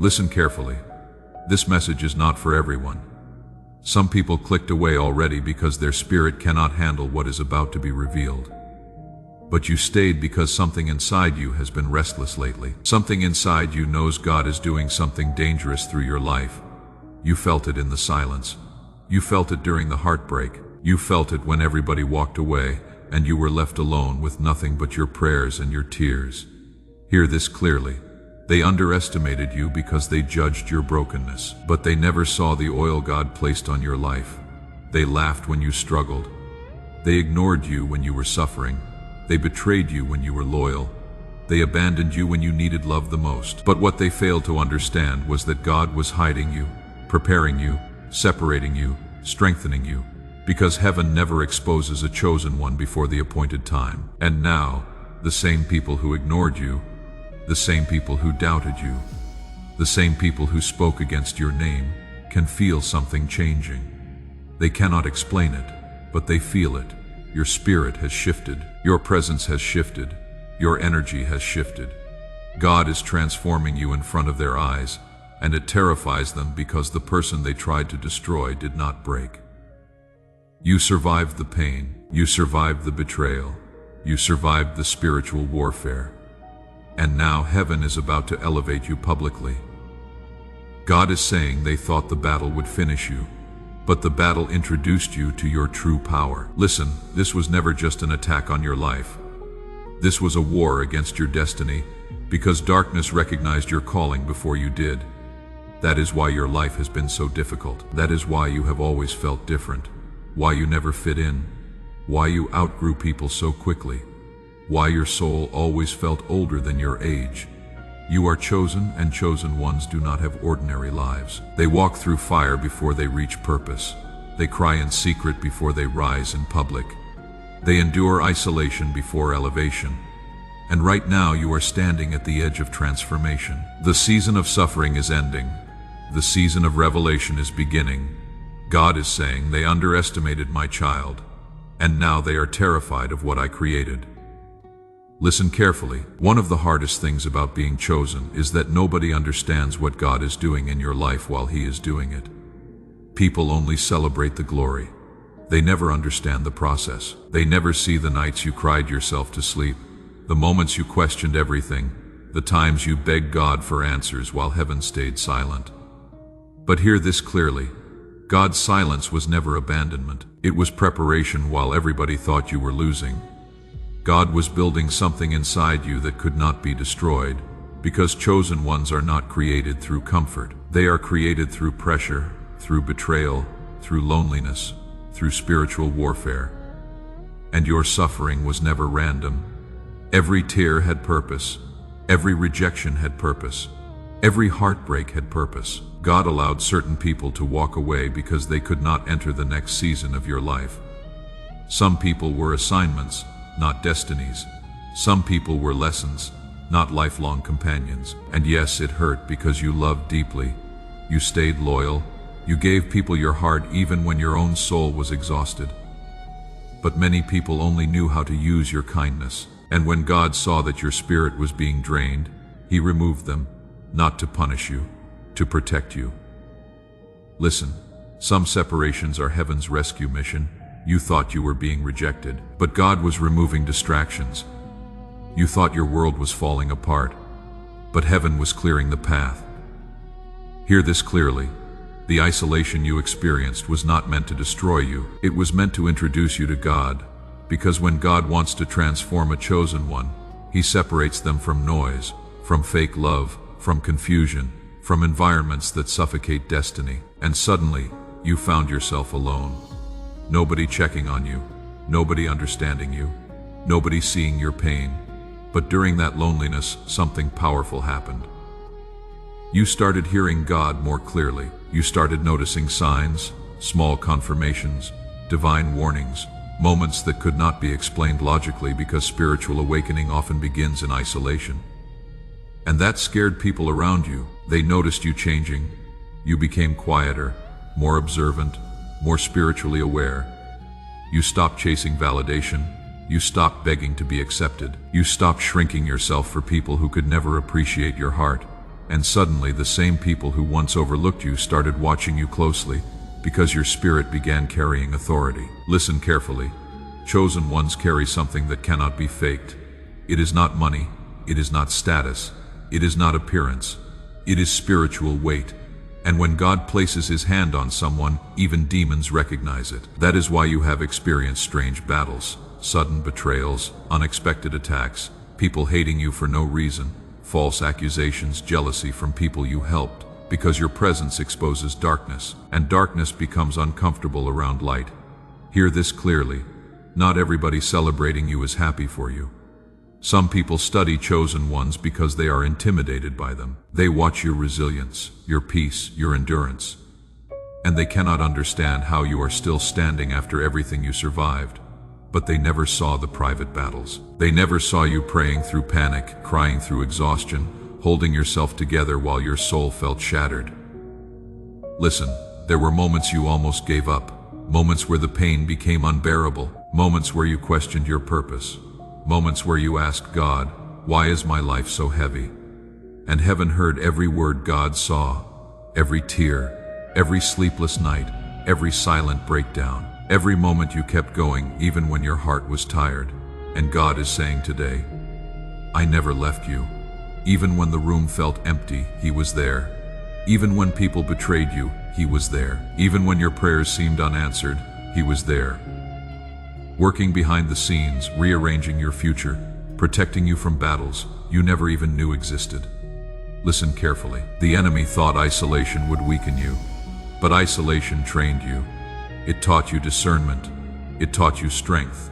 Listen carefully. This message is not for everyone. Some people clicked away already because their spirit cannot handle what is about to be revealed. But you stayed because something inside you has been restless lately. Something inside you knows God is doing something dangerous through your life. You felt it in the silence. You felt it during the heartbreak. You felt it when everybody walked away and you were left alone with nothing but your prayers and your tears. Hear this clearly. They underestimated you because they judged your brokenness, but they never saw the oil God placed on your life. They laughed when you struggled. They ignored you when you were suffering. They betrayed you when you were loyal. They abandoned you when you needed love the most. But what they failed to understand was that God was hiding you, preparing you, separating you, strengthening you, because heaven never exposes a chosen one before the appointed time. And now, the same people who ignored you, the same people who doubted you, the same people who spoke against your name, can feel something changing. They cannot explain it, but they feel it. Your spirit has shifted. Your presence has shifted. Your energy has shifted. God is transforming you in front of their eyes, and it terrifies them because the person they tried to destroy did not break. You survived the pain. You survived the betrayal. You survived the spiritual warfare. And now heaven is about to elevate you publicly. God is saying they thought the battle would finish you, but the battle introduced you to your true power. Listen, this was never just an attack on your life. This was a war against your destiny, because darkness recognized your calling before you did. That is why your life has been so difficult. That is why you have always felt different, why you never fit in, why you outgrew people so quickly, why your soul always felt older than your age. You are chosen, and chosen ones do not have ordinary lives. They walk through fire before they reach purpose. They cry in secret before they rise in public. They endure isolation before elevation. And right now you are standing at the edge of transformation. The season of suffering is ending. The season of revelation is beginning. God is saying, they underestimated my child, and now they are terrified of what I created. Listen carefully. One of the hardest things about being chosen is that nobody understands what God is doing in your life while He is doing it. People only celebrate the glory. They never understand the process. They never see the nights you cried yourself to sleep, the moments you questioned everything, the times you begged God for answers while heaven stayed silent. But hear this clearly. God's silence was never abandonment. It was preparation while everybody thought you were losing. God was building something inside you that could not be destroyed, because chosen ones are not created through comfort. They are created through pressure, through betrayal, through loneliness, through spiritual warfare. And your suffering was never random. Every tear had purpose. Every rejection had purpose. Every heartbreak had purpose. God allowed certain people to walk away because they could not enter the next season of your life. Some people were assignments, not destinies. Some people were lessons, not lifelong companions. And yes, it hurt because you loved deeply. You stayed loyal. You gave people your heart even when your own soul was exhausted. But many people only knew how to use your kindness. And when God saw that your spirit was being drained, He removed them, not to punish you, to protect you. Listen, some separations are heaven's rescue mission. You thought you were being rejected, but God was removing distractions. You thought your world was falling apart, but heaven was clearing the path. Hear this clearly. The isolation you experienced was not meant to destroy you. It was meant to introduce you to God, because when God wants to transform a chosen one, He separates them from noise, from fake love, from confusion, from environments that suffocate destiny. And suddenly, you found yourself alone. Nobody checking on you, nobody understanding you, nobody seeing your pain. But during that loneliness, something powerful happened. You started hearing God more clearly. You started noticing signs, small confirmations, divine warnings, moments that could not be explained logically because spiritual awakening often begins in isolation. And that scared people around you. They noticed you changing. You became quieter, more observant, more spiritually aware. You stopped chasing validation. You stopped begging to be accepted. You stopped shrinking yourself for people who could never appreciate your heart. and suddenly the same people who once overlooked you started watching you closely, because your spirit began carrying authority. Listen carefully. Chosen ones carry something that cannot be faked. It is not money, it is not status, it is not appearance, it is spiritual weight. And when God places his hand on someone, even demons recognize it. That is why you have experienced strange battles, sudden betrayals, unexpected attacks, people hating you for no reason, false accusations, jealousy from people you helped, because your presence exposes darkness, and darkness becomes uncomfortable around light. Hear this clearly. Not everybody celebrating you is happy for you. Some people study chosen ones because they are intimidated by them. They watch your resilience, your peace, your endurance, and they cannot understand how you are still standing after everything you survived. But they never saw the private battles. They never saw you praying through panic, crying through exhaustion, holding yourself together while your soul felt shattered. Listen, there were moments you almost gave up, moments where the pain became unbearable, moments where you questioned your purpose, moments where you asked God, "Why is my life so heavy?" And heaven heard every word God saw, every tear, every sleepless night, every silent breakdown, every moment you kept going even when your heart was tired. And God is saying today, I never left you. Even when the room felt empty, He was there. Even when people betrayed you, He was there. Even when your prayers seemed unanswered, He was there. Working behind the scenes, rearranging your future, protecting you from battles you never even knew existed. Listen carefully. The enemy thought isolation would weaken you, but isolation trained you. It taught you discernment. It taught you strength.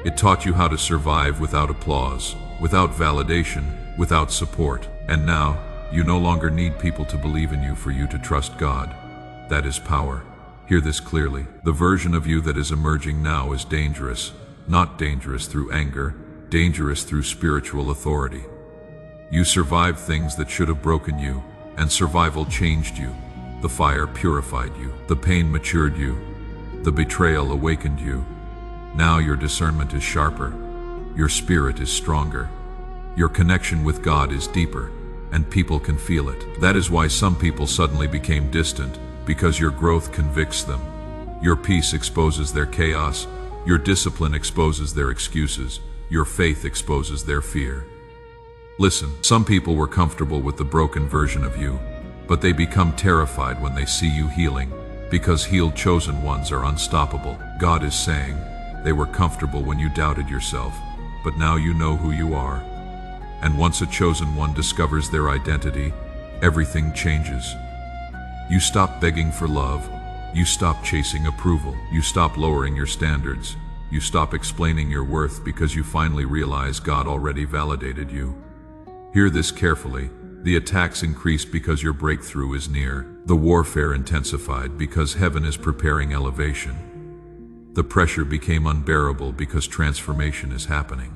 It taught you how to survive without applause, without validation, without support. And now, you no longer need people to believe in you for you to trust God. That is power. Hear this clearly. The version of you that is emerging now is dangerous, not dangerous through anger, dangerous through spiritual authority. You survived things that should have broken you, and survival changed you. The fire purified you. The pain matured you. The betrayal awakened you. Now your discernment is sharper. Your spirit is stronger. Your connection with God is deeper, and people can feel it. That is why some people suddenly became distant, because your growth convicts them. Your peace exposes their chaos. Your discipline exposes their excuses. Your faith exposes their fear. Listen, some people were comfortable with the broken version of you, but they become terrified when they see you healing, because healed chosen ones are unstoppable. God is saying, they were comfortable when you doubted yourself, but now you know who you are. And once a chosen one discovers their identity, everything changes. You stop begging for love. You stop chasing approval. You stop lowering your standards. You stop explaining your worth because you finally realize God already validated you. Hear this carefully. The attacks increased because your breakthrough is near. The warfare intensified because heaven is preparing elevation. The pressure became unbearable because transformation is happening.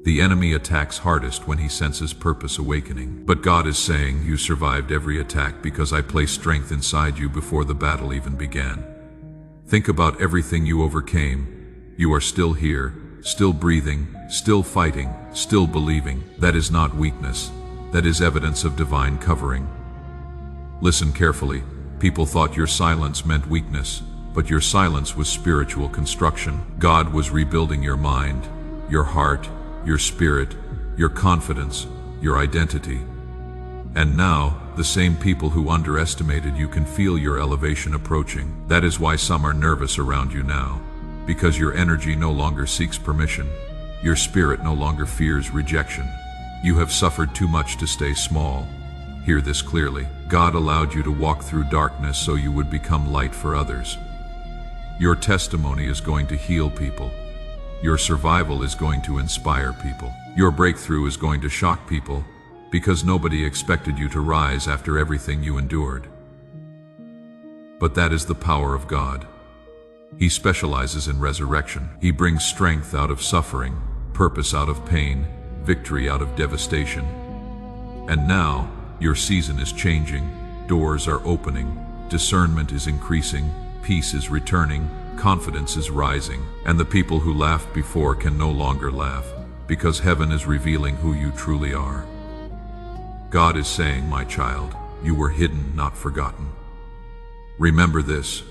The enemy attacks hardest when he senses purpose awakening. But God is saying, you survived every attack because I placed strength inside you before the battle even began. Think about everything you overcame. You are still here, still breathing, still fighting, still believing. That is not weakness. That is evidence of divine covering. Listen carefully. People thought your silence meant weakness, but your silence was spiritual construction. God was rebuilding your mind, your heart, your spirit, your confidence, your identity. And now, the same people who underestimated you can feel your elevation approaching. That is why some are nervous around you now, because your energy no longer seeks permission. Your spirit no longer fears rejection. You have suffered too much to stay small. Hear this clearly. God allowed you to walk through darkness so you would become light for others. Your testimony is going to heal people. Your survival is going to inspire people. Your breakthrough is going to shock people, because nobody expected you to rise after everything you endured. But that is the power of God. He specializes in resurrection. He brings strength out of suffering, purpose out of pain, victory out of devastation. And now, your season is changing, doors are opening, discernment is increasing, peace is returning, confidence is rising, and the people who laughed before can no longer laugh, because heaven is revealing who you truly are. God is saying, my child, you were hidden, not forgotten. Remember this.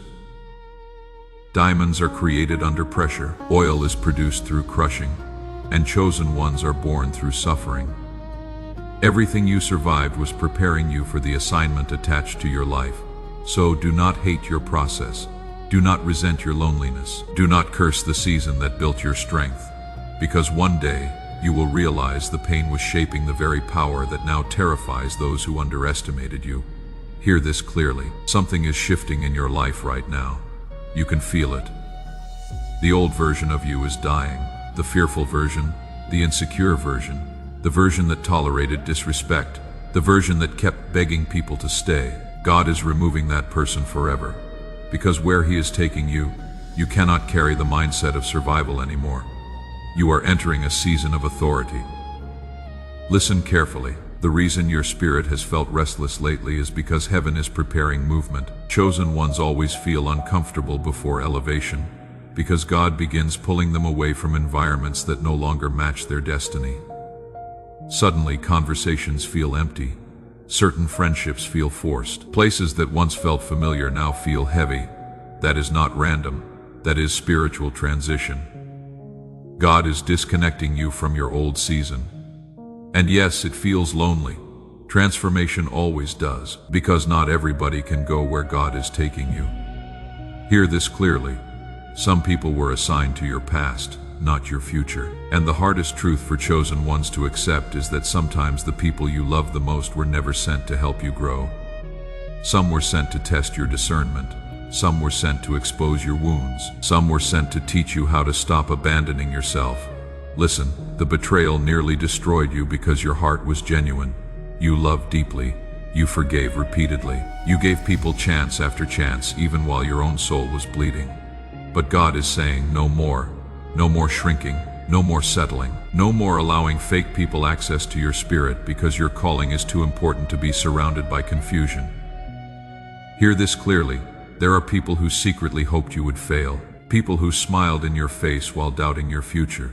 Diamonds are created under pressure, oil is produced through crushing, and chosen ones are born through suffering. Everything you survived was preparing you for the assignment attached to your life. So do not hate your process. Do not resent your loneliness. Do not curse the season that built your strength, because one day you will realize the pain was shaping the very power that now terrifies those who underestimated you. Hear this clearly. Something is shifting in your life right now. You can feel it. The old version of you is dying. The fearful version, the insecure version, the version that tolerated disrespect, the version that kept begging people to stay. God is removing that person forever, because where He is taking you, you cannot carry the mindset of survival anymore. You are entering a season of authority. Listen carefully. The reason your spirit has felt restless lately is because heaven is preparing movement. Chosen ones always feel uncomfortable before elevation, because God begins pulling them away from environments that no longer match their destiny. Suddenly, conversations feel empty. Certain friendships feel forced. Places that once felt familiar now feel heavy. That is not random. That is spiritual transition. God is disconnecting you from your old season. And yes, it feels lonely. Transformation always does, because not everybody can go where God is taking you. Hear this clearly. Some people were assigned to your past, not your future. And the hardest truth for chosen ones to accept is that sometimes the people you love the most were never sent to help you grow. Some were sent to test your discernment. Some were sent to expose your wounds. Some were sent to teach you how to stop abandoning yourself. Listen, the betrayal nearly destroyed you because your heart was genuine. You loved deeply. You forgave repeatedly. You gave people chance after chance, even while your own soul was bleeding. But God is saying no more. No more shrinking. No more settling. No more allowing fake people access to your spirit because your calling is too important to be surrounded by confusion. Hear this clearly. There are people who secretly hoped you would fail. People who smiled in your face while doubting your future.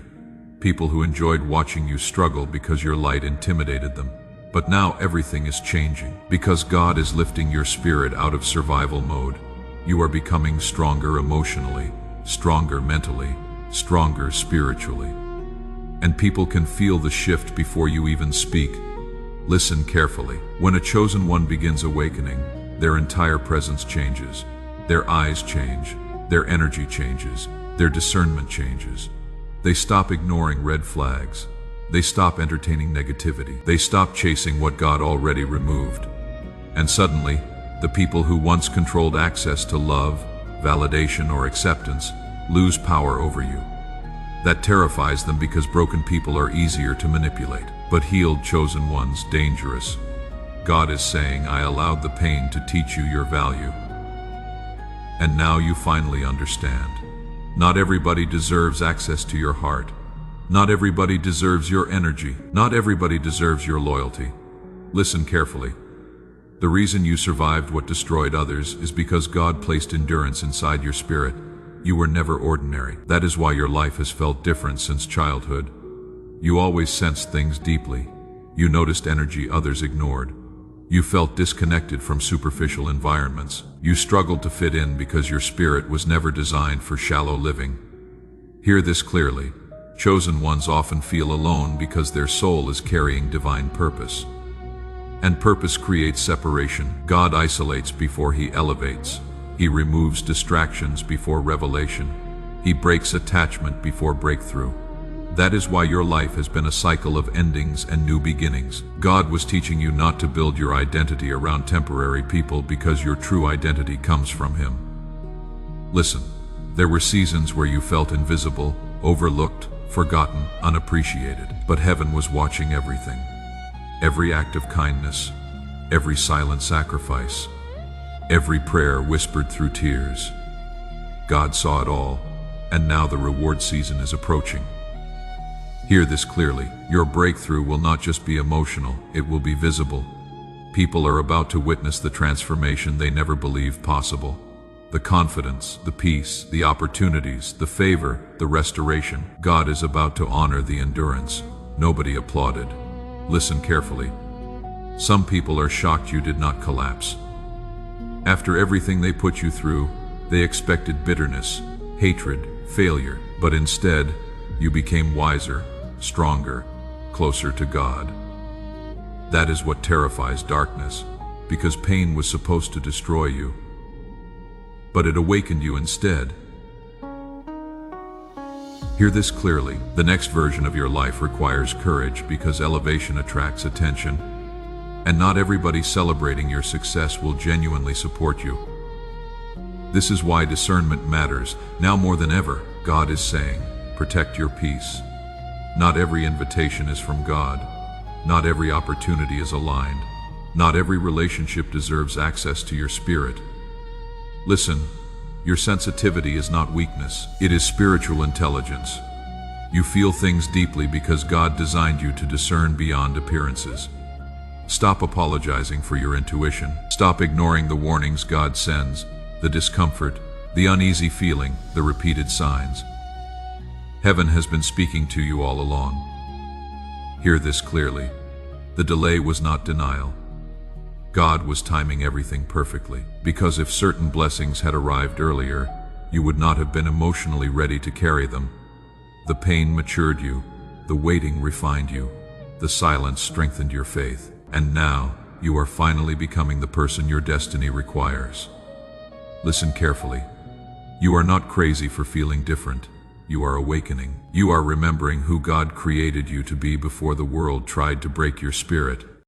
People who enjoyed watching you struggle because your light intimidated them. But now everything is changing. Because God is lifting your spirit out of survival mode. You are becoming stronger emotionally, stronger mentally, stronger spiritually. And people can feel the shift before you even speak. Listen carefully. When a chosen one begins awakening, their entire presence changes. Their eyes change. Their energy changes. Their discernment changes. They stop ignoring red flags. They stop entertaining negativity. They stop chasing what God already removed. And suddenly, the people who once controlled access to love, validation, or acceptance lose power over you. That terrifies them because broken people are easier to manipulate, but healed chosen ones dangerous. God is saying, I allowed the pain to teach you your value. And now you finally understand. Not everybody deserves access to your heart. Not everybody deserves your energy. Not everybody deserves your loyalty. Listen carefully. The reason you survived what destroyed others is because God placed endurance inside your spirit. You were never ordinary. That is why your life has felt different since childhood. You always sensed things deeply. You noticed energy others ignored. You felt disconnected from superficial environments. You struggled to fit in because your spirit was never designed for shallow living. Hear this clearly. Chosen ones often feel alone because their soul is carrying divine purpose. And purpose creates separation. God isolates before He elevates. He removes distractions before revelation. He breaks attachment before breakthrough. That is why your life has been a cycle of endings and new beginnings. God was teaching you not to build your identity around temporary people because your true identity comes from Him. Listen, there were seasons where you felt invisible, overlooked, forgotten, unappreciated. But heaven was watching everything. Every act of kindness, every silent sacrifice, every prayer whispered through tears. God saw it all, and now the reward season is approaching. Hear this clearly. Your breakthrough will not just be emotional, it will be visible. People are about to witness the transformation they never believed possible. The confidence, the peace, the opportunities, the favor, the restoration. God is about to honor the endurance. Nobody applauded. Listen carefully. Some people are shocked you did not collapse. After everything they put you through, they expected bitterness, hatred, failure, but instead, you became wiser, stronger, closer to God. That is what terrifies darkness, because pain was supposed to destroy you, but it awakened you instead. Hear this clearly. The next version of your life requires courage because elevation attracts attention, and not everybody celebrating your success will genuinely support you. This is why discernment matters. Now more than ever, God is saying, protect your peace. Not every invitation is from God. Not every opportunity is aligned. Not every relationship deserves access to your spirit. Listen, your sensitivity is not weakness. It is spiritual intelligence. You feel things deeply because God designed you to discern beyond appearances. Stop apologizing for your intuition. Stop ignoring the warnings God sends, the discomfort, the uneasy feeling, the repeated signs. Heaven has been speaking to you all along. Hear this clearly. The delay was not denial. God was timing everything perfectly, because if certain blessings had arrived earlier, you would not have been emotionally ready to carry them. The pain matured you, the waiting refined you, the silence strengthened your faith, and now you are finally becoming the person your destiny requires. Listen carefully. You are not crazy for feeling different. You are awakening. You are remembering who God created you to be before the world tried to break your spirit.